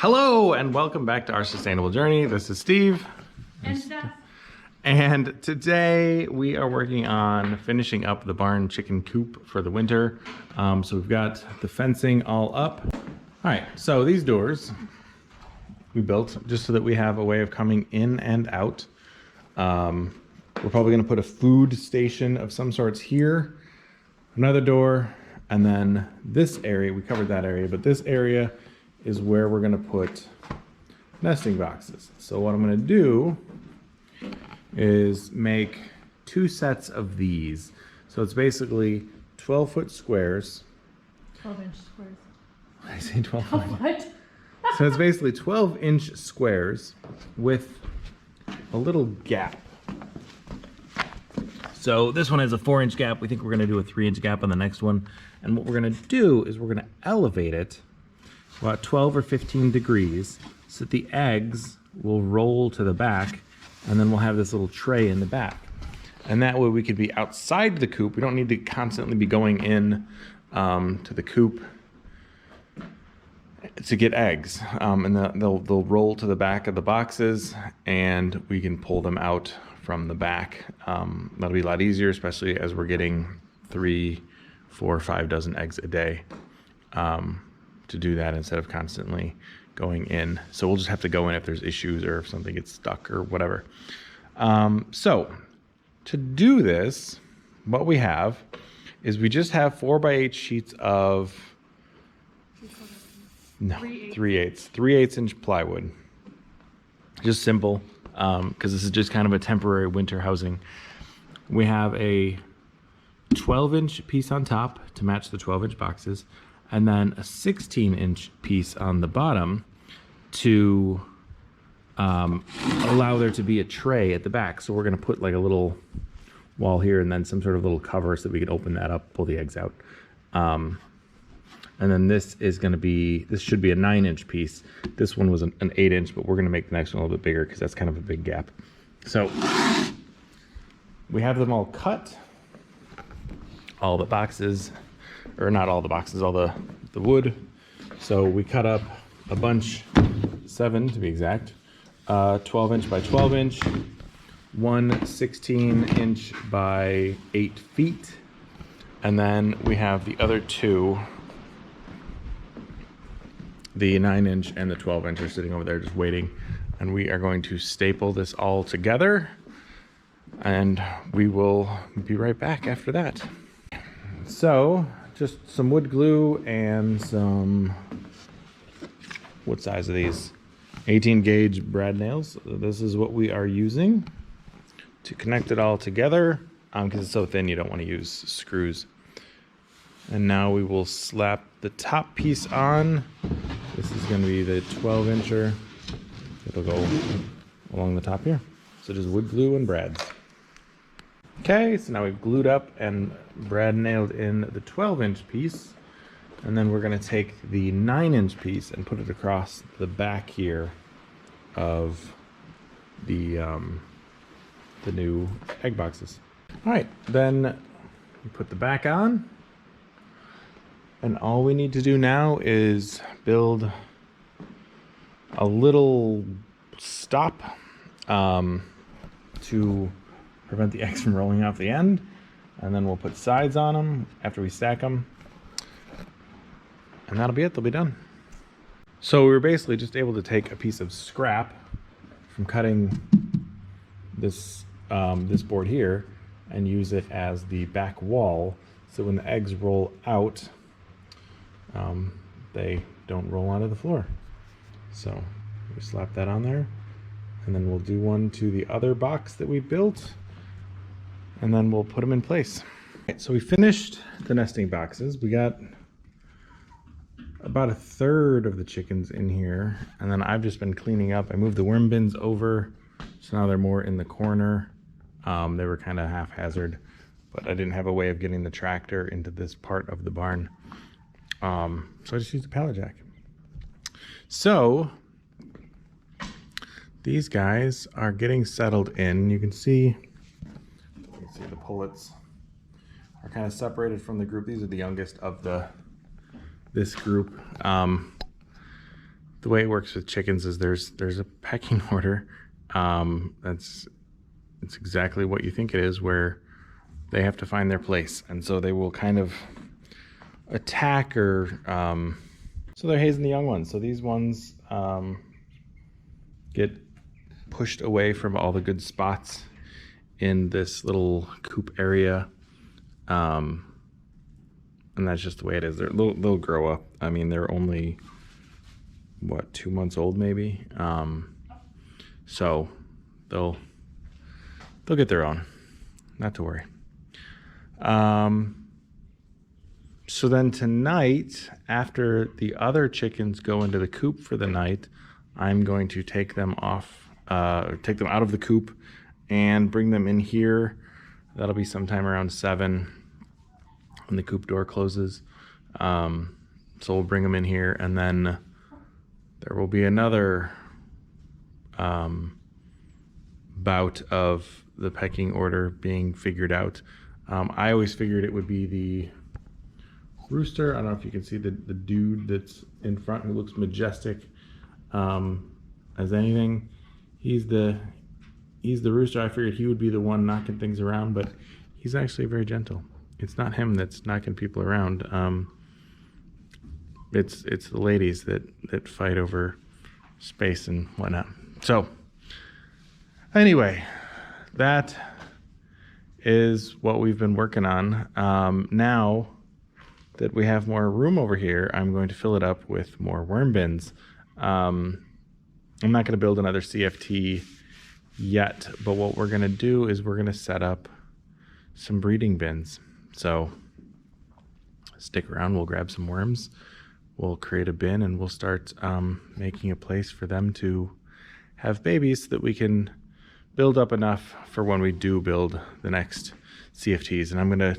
Hello and welcome back to our sustainable journey. This is Steve. And Steph. And today we are working on finishing up the barn chicken coop for the winter. So we've got the fencing all up. All right, so these doors we built just so that we have a way of coming in and out. We're probably gonna put a food station of some sorts here, another door, and then this area, we covered that area, but this area is where we're gonna put nesting boxes. So what I'm gonna do is make 2 sets of these. So it's basically 12-foot squares. 12-inch squares. I say 12 foot. What? So it's basically 12-inch squares with a little gap. So this one has a 4-inch gap. We think we're gonna do a 3-inch gap on the next one. And what we're gonna do is we're gonna elevate it about 12 or 15 degrees so that the eggs will roll to the back, and then we'll have this little tray in the back. And that way we could be outside the coop. We don't need to constantly be going in to the coop to get eggs. And they'll roll to the back of the boxes and we can pull them out from the back. That'll be a lot easier, especially as we're getting 3, 4, 5 dozen eggs a day. To do that instead of constantly going in. So we'll just have to go in if there's issues or if something gets stuck or whatever. So to do this, what we have is we just have 4x8 sheets of 3/8 inch plywood. Just simple, because this is just kind of a temporary winter housing. We have a 12-inch piece on top to match the 12-inch boxes, and then a 16-inch piece on the bottom to allow there to be a tray at the back. So we're gonna put like a little wall here and then some sort of little cover so that we can open that up, pull the eggs out. And then this should be a 9-inch piece. This one was an 8-inch, but we're gonna make the next one a little bit bigger because that's kind of a big gap. So we have them all cut, all the boxes, or not all the boxes, all the wood. So we cut up a bunch, 7 to be exact, 12-inch by 12-inch, one 16-inch by 8 feet, and then we have the other 2, the 9-inch and the 12-inch are sitting over there just waiting, and we are going to staple this all together, and we will be right back after that. So just some wood glue and some, what size are these? 18 gauge brad nails. This is what we are using to connect it all together, because it's so thin you don't want to use screws. And now we will slap the top piece on. This is going to be the 12-incher. It'll go along the top here. So just wood glue and brads. Okay, so now we've glued up and brad nailed in the 12-inch piece, and then we're gonna take the 9-inch piece and put it across the back here of the new egg boxes. All right, then we put the back on, and all we need to do now is build a little stop to prevent the eggs from rolling off the end, and then we'll put sides on them after we stack them, and that'll be it. They'll be done. So we were basically just able to take a piece of scrap from cutting this this board here and use it as the back wall, so when the eggs roll out, they don't roll onto the floor. So we slap that on there, and then we'll do one to the other box that we built, and then we'll put them in place. Right, so we finished the nesting boxes. We got about 1/3 of the chickens in here, and then I've just been cleaning up. I moved the worm bins over, so now they're more in the corner. They were kind of haphazard, but I didn't have a way of getting the tractor into this part of the barn. So I just used a pallet jack. So these guys are getting settled in. You can see the pullets are kind of separated from the group. These are the youngest of this group. the way it works with chickens is there's a pecking order. It's exactly what you think it is, where they have to find their place, and so they will kind of attack or so they're hazing the young ones. So these ones get pushed away from all the good spots in this little coop area, and that's just the way it is. They'll grow up. I mean, they're only what, 2 months old maybe, so they'll get their own, not to worry. So then tonight, after the other chickens go into the coop for the night, I'm going to take them out of the coop and bring them in here. That'll be sometime around 7 when the coop door closes. So we'll bring them in here, and then there will be another bout of the pecking order being figured out. I always figured it would be the rooster. I don't know if you can see the dude that's in front who looks majestic as anything. He's the rooster. I figured he would be the one knocking things around, but he's actually very gentle. It's not him that's knocking people around. It's the ladies that fight over space and whatnot. So anyway, that is what we've been working on. Now that we have more room over here, I'm going to fill it up with more worm bins. I'm not going to build another CFT yet, but what we're going to do is we're going to set up some breeding bins. So stick around, we'll grab some worms, we'll create a bin, and we'll start making a place for them to have babies so that we can build up enough for when we do build the next CFTs. And I'm going to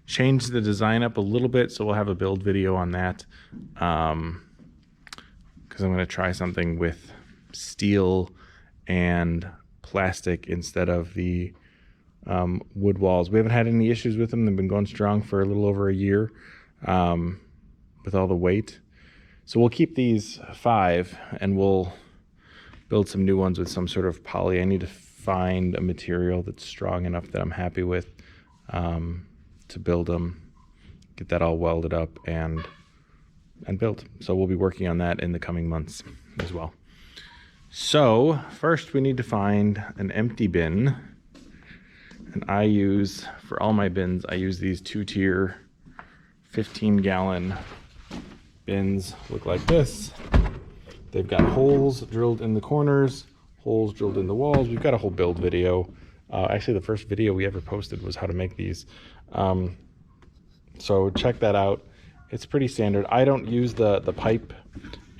change the design up a little bit, so we'll have a build video on that, because I'm going to try something with steel and plastic instead of the wood walls. We haven't had any issues with them. They've been going strong for a little over a year with all the weight. So we'll keep these 5, and we'll build some new ones with some sort of poly. I need to find a material that's strong enough that I'm happy with to build them, get that all welded up and built. So we'll be working on that in the coming months as well. So first we need to find an empty bin, and I use, for all my bins, I use these 2-tier 15-gallon bins. Look like this. They've got holes drilled in the corners, holes drilled in the walls. We've got a whole build video. Actually, the first video we ever posted was how to make these. So check that out. It's pretty standard. I don't use the pipe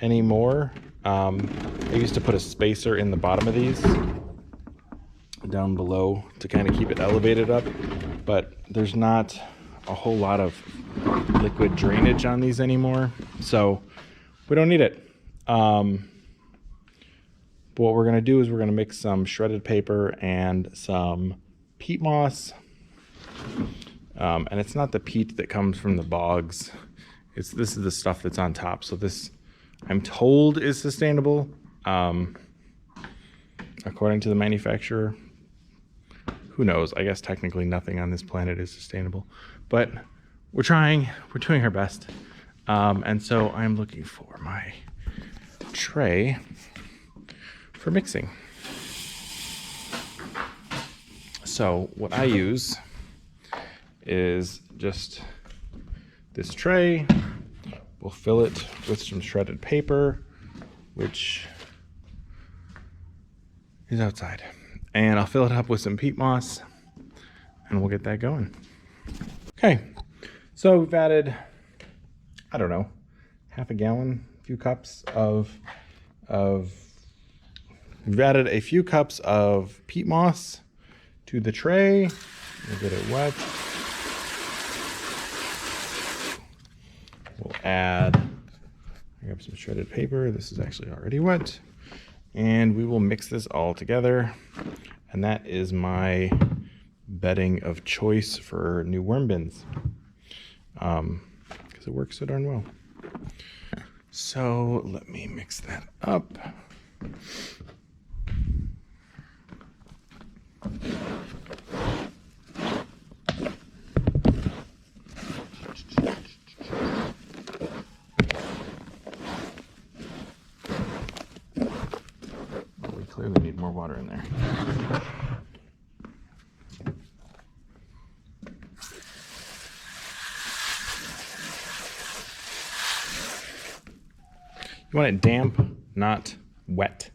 anymore. I used to put a spacer in the bottom of these down below to kind of keep it elevated up, but there's not a whole lot of liquid drainage on these anymore, so we don't need it. But what we're going to do is we're going to mix some shredded paper and some peat moss. And it's not the peat that comes from the bogs. This is the stuff that's on top. So this, I'm told, is sustainable, according to the manufacturer. Who knows? I guess technically nothing on this planet is sustainable, but we're trying. We're doing our best. And so I'm looking for my tray for mixing. So what I use is just this tray. We'll fill it with some shredded paper, which is outside. And I'll fill it up with some peat moss, and we'll get that going. Okay, so we've added, I don't know, half a gallon, a few cups we've added a few cups of peat moss to the tray. We'll get it wet. We'll add, I grab some shredded paper. This is actually already wet. And we will mix this all together. And that is my bedding of choice for new worm bins. Because it works so darn well. So let me mix that up. We clearly need more water in there. You want it damp, not wet.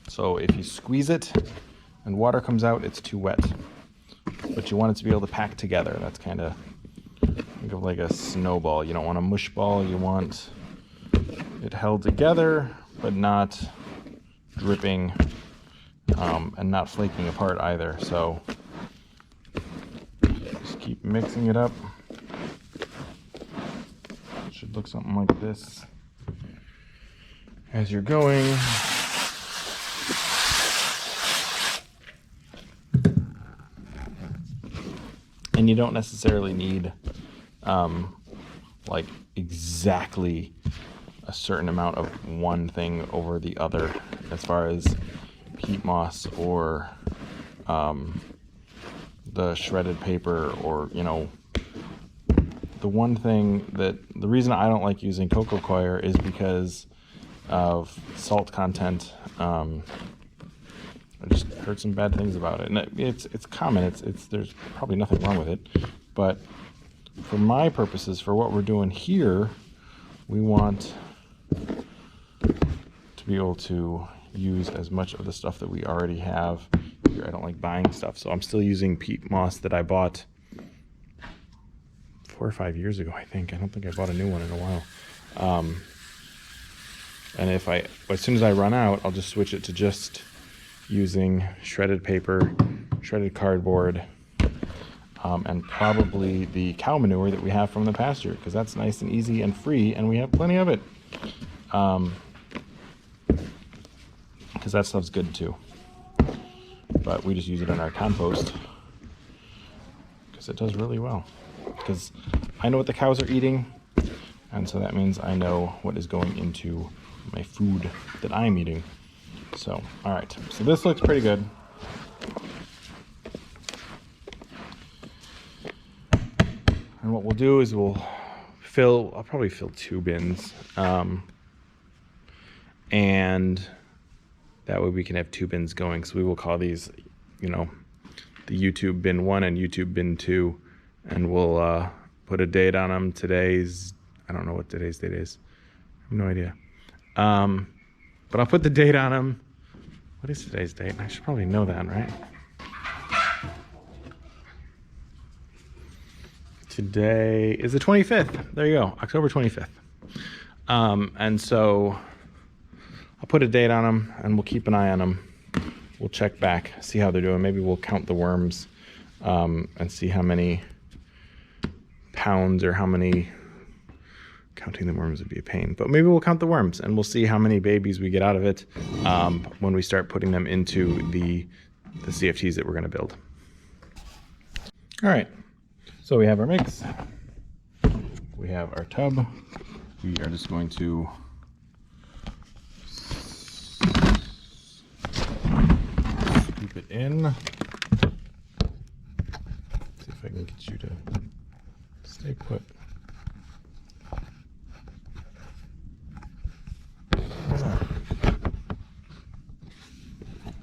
So if you squeeze it and water comes out, it's too wet. But you want it to be able to pack together. That's kind of, think of like a snowball. You don't want a mush ball. You want it held together, but not dripping and not flaking apart either. So just keep mixing it up. Should look something like this as you're going. And you don't necessarily need like exactly a certain amount of one thing over the other as far as peat moss or the shredded paper, or the one thing that the reason I don't like using cocoa coir is because of salt content. I just heard some bad things about it, and it's common. There's probably nothing wrong with it, but for my purposes, for what we're doing here, we want to be able to use as much of the stuff that we already have here. I don't like buying stuff, so I'm still using peat moss that I bought 4 or 5 years ago, I think. I don't think I bought a new one in a while. And as soon as I run out, I'll just switch it to just using shredded paper, shredded cardboard, and probably the cow manure that we have from the pasture, because that's nice and easy and free, and we have plenty of it. Because that stuff's good too. But we just use it in our compost because it does really well. Because I know what the cows are eating, and so that means I know what is going into my food that I'm eating. So, all right. So this looks pretty good. And what we'll do is I'll probably fill 2 bins. And that way we can have 2 bins going. So we will call these, the YouTube bin 1 and YouTube bin 2. And we'll put a date on them. I don't know what today's date is. I have no idea. But I'll put the date on them. What is today's date? I should probably know that, right? Today is the 25th. There you go, October 25th. And so I'll put a date on them, and we'll keep an eye on them. We'll check back, see how they're doing. Maybe we'll count the worms and see how many pounds or how many. Counting the worms would be a pain, but maybe we'll count the worms and we'll see how many babies we get out of it when we start putting them into the CFTs that we're going to build. All right, so we have our mix, we have our tub. We are just going to scoop it in. See if I can get you to stay put.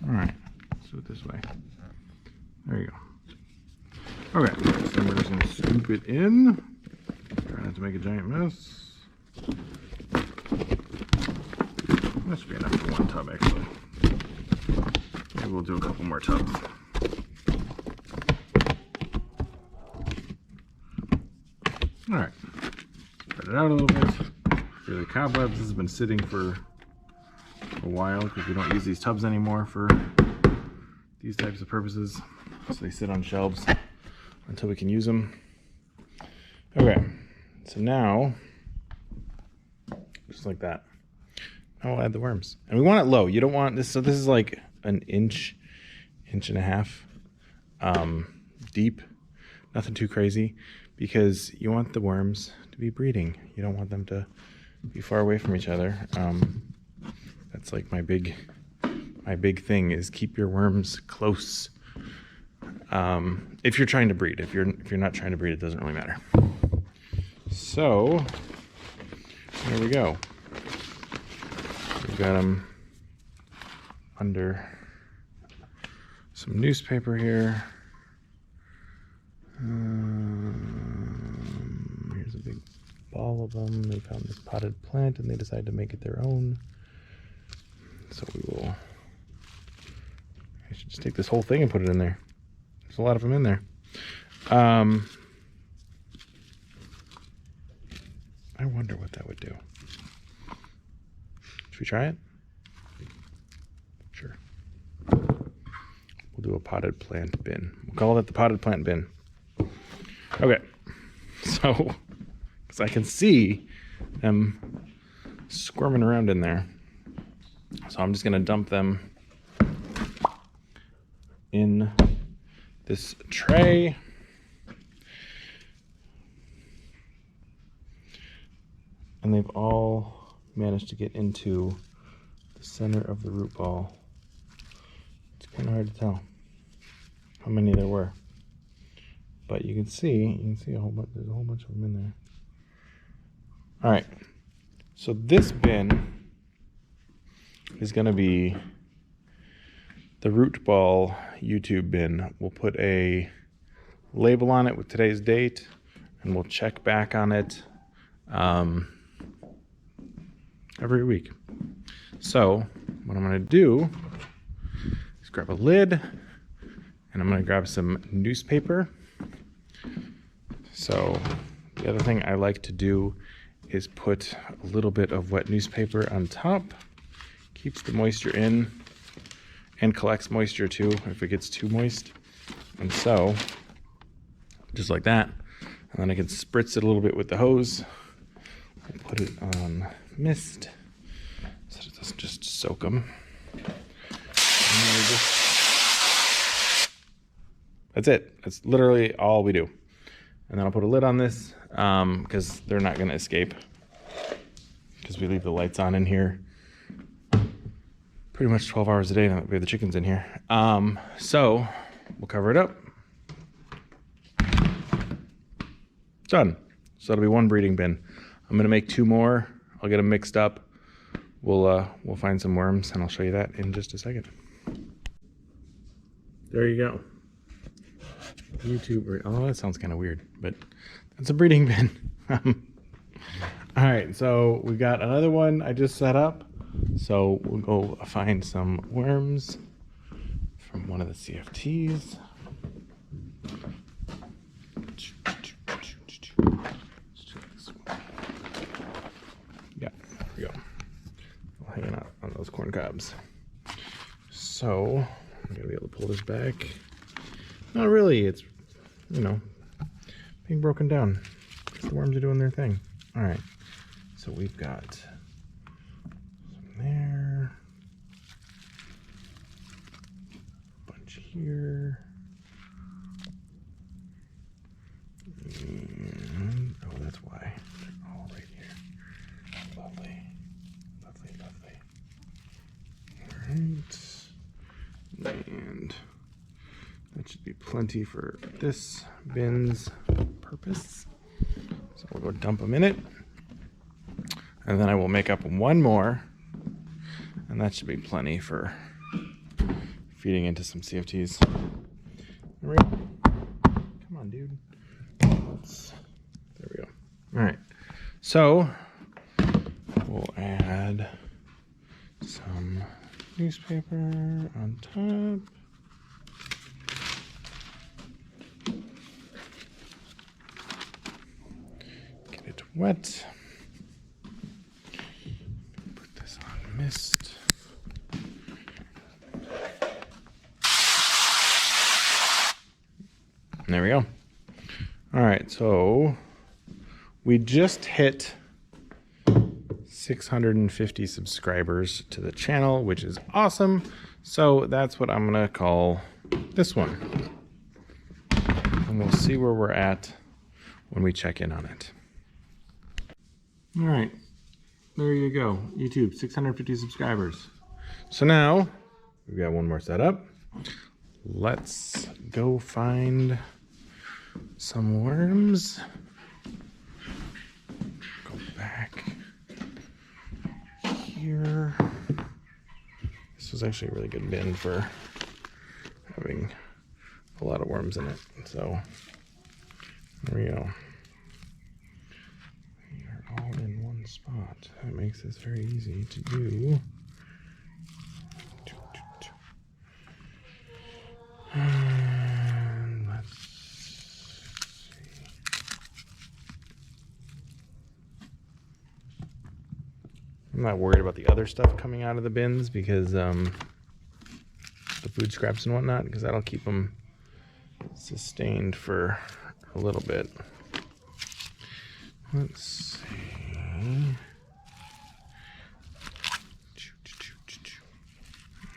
All right, let's do it this way. There you go. Okay, so we're just gonna scoop it in. Try not to make a giant mess. That should be enough for 1 tub, actually. Maybe we'll do a couple more tubs. All right, spread it out a little bit. For the cobwebs, this has been sitting for a while because we don't use these tubs anymore for these types of purposes. So they sit on shelves until we can use them. Okay, so now, just like that, now we'll add the worms. And we want it low. You don't want this, so this is like an inch and a half deep. Nothing too crazy, because you want the worms to be breeding. You don't want them to be far away from each other. That's like my big thing is keep your worms close. If you're trying to breed. If you're not trying to breed, it doesn't really matter. So there we go. We've got them under some newspaper here. Here's a big ball of them. They found this potted plant and they decided to make it their own. So I should just take this whole thing and put it in there. There's a lot of them in there. I wonder what that would do. Should we try it? Sure. We'll do a potted plant bin. We'll call it the potted plant bin. Okay. So, because I can see them squirming around in there. So I'm just going to dump them in this tray. And they've all managed to get into the center of the root ball. It's kind of hard to tell how many there were. But you can see a whole bunch, there's a whole bunch of them in there. All right, so this bin is gonna be the root ball YouTube bin. We'll put a label on it with today's date and we'll check back on it every week. So what I'm gonna do is grab a lid and I'm gonna grab some newspaper. So the other thing I like to do is put a little bit of wet newspaper on top. Keeps the moisture in and collects moisture too if it gets too moist. And so, just like that. And then I can spritz it a little bit with the hose. I'll put it on mist so it doesn't just soak them. That's it. That's literally all we do. And then I'll put a lid on this because they're not going to escape because we leave the lights on in here pretty much 12 hours a day now that we have the chickens in here. So we'll cover it up. Done. So that'll be one breeding bin. I'm going to make 2 more. I'll get them mixed up. We'll find some worms and I'll show you that in just a second. There you go. YouTube. Oh, that sounds kind of weird, but that's a breeding bin. All right, so we got another one I just set up. So we'll go find some worms from one of the CFTs. Yeah, there we go. Hanging out on those corn cobs. So I'm gonna be able to pull this back. Not really, it's, you know, being broken down. The worms are doing their thing. All right, so we've got some there, a bunch here, and, oh, that's why they're all right here. Lovely, lovely, lovely. All right, and that should be plenty for this bin's purpose. So we'll go dump them in it. And then I will make up one more. And that should be plenty for feeding into some CFTs. There we go. Come on, dude. There we go. All right. So we'll add some newspaper on top. Wet. Put this on mist. And there we go. All right, so we just hit 650 subscribers to the channel, which is awesome. So that's what I'm gonna call this one. And we'll see where we're at. when we check in on it. All right, there you go. YouTube, 650 subscribers. So now we've got one more setup. Let's go find some worms. Go back here. This was actually a really good bin for having a lot of worms in it. So there we go. We are all in one spot. That makes this very easy to do. And let's see. I'm not worried about the other stuff coming out of the bins because the food scraps and whatnot, because that'll keep them sustained for a little bit. Let's see.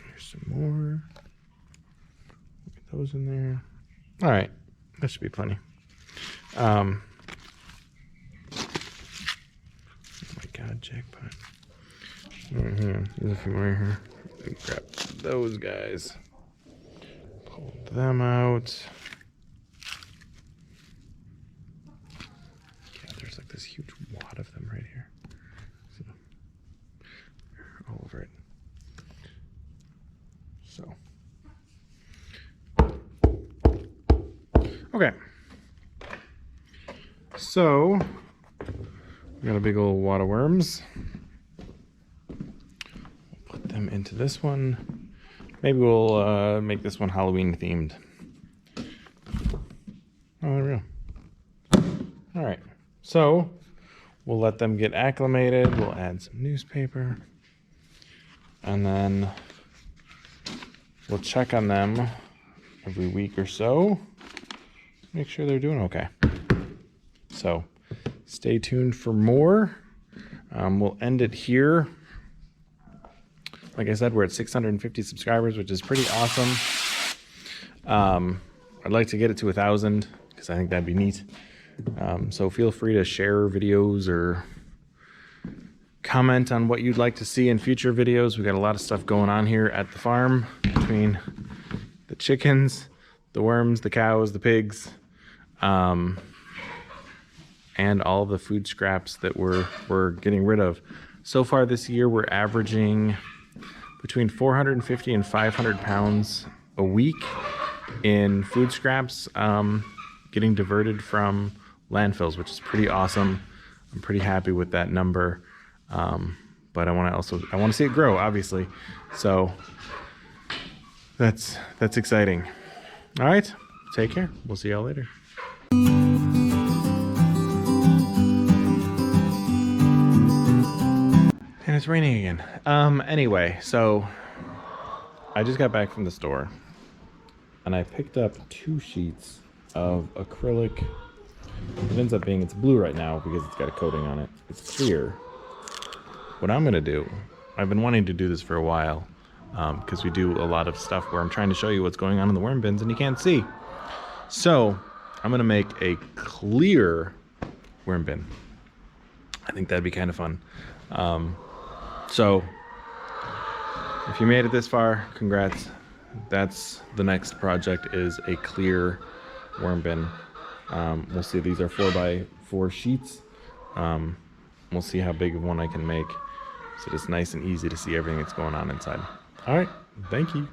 There's some more. Get those in there. All right, that should be plenty. Oh my God, jackpot. Right here. There's a few more here. Grab those guys. Pull them out. Yeah, there's like this huge wad of them right here. So, they're all over it. So. Okay. So, we got a big old wad of worms. We'll put them into this one. Maybe we'll make this one Halloween themed. Oh, there we go. All right. So, we'll let them get acclimated. We'll add some newspaper. And then we'll check on them every week or so. Make sure they're doing okay. So, stay tuned for more. We'll end it here. Like I said, we're at 650 subscribers, which is pretty awesome. I'd like to get it to 1,000 because I think that'd be neat. So feel free to share videos or comment on what you'd like to see in future videos. We've got a lot of stuff going on here at the farm between the chickens, the worms, the cows, the pigs, and all of the food scraps that we're getting rid of. So far this year, we're averaging between 450 and 500 pounds a week in food scraps getting diverted from landfills, which is pretty awesome. I'm pretty happy with that number. But I want to see it grow, obviously. So that's exciting. All right, take care. We'll see y'all later. And it's raining again. Anyway, so I just got back from the store and I picked up 2 sheets of acrylic. It ends up being, it's blue right now because it's got a coating on it. It's clear. What I'm gonna do, I've been wanting to do this for a while because we do a lot of stuff where I'm trying to show you what's going on in the worm bins and you can't see. So I'm gonna make a clear worm bin. I think that'd be kind of fun. So if you made it this far, congrats. That's the next project, is a clear worm bin. We'll see, these are 4x4 sheets. We'll see how big of one I can make so it's nice and easy to see everything that's going on inside. All right, thank you.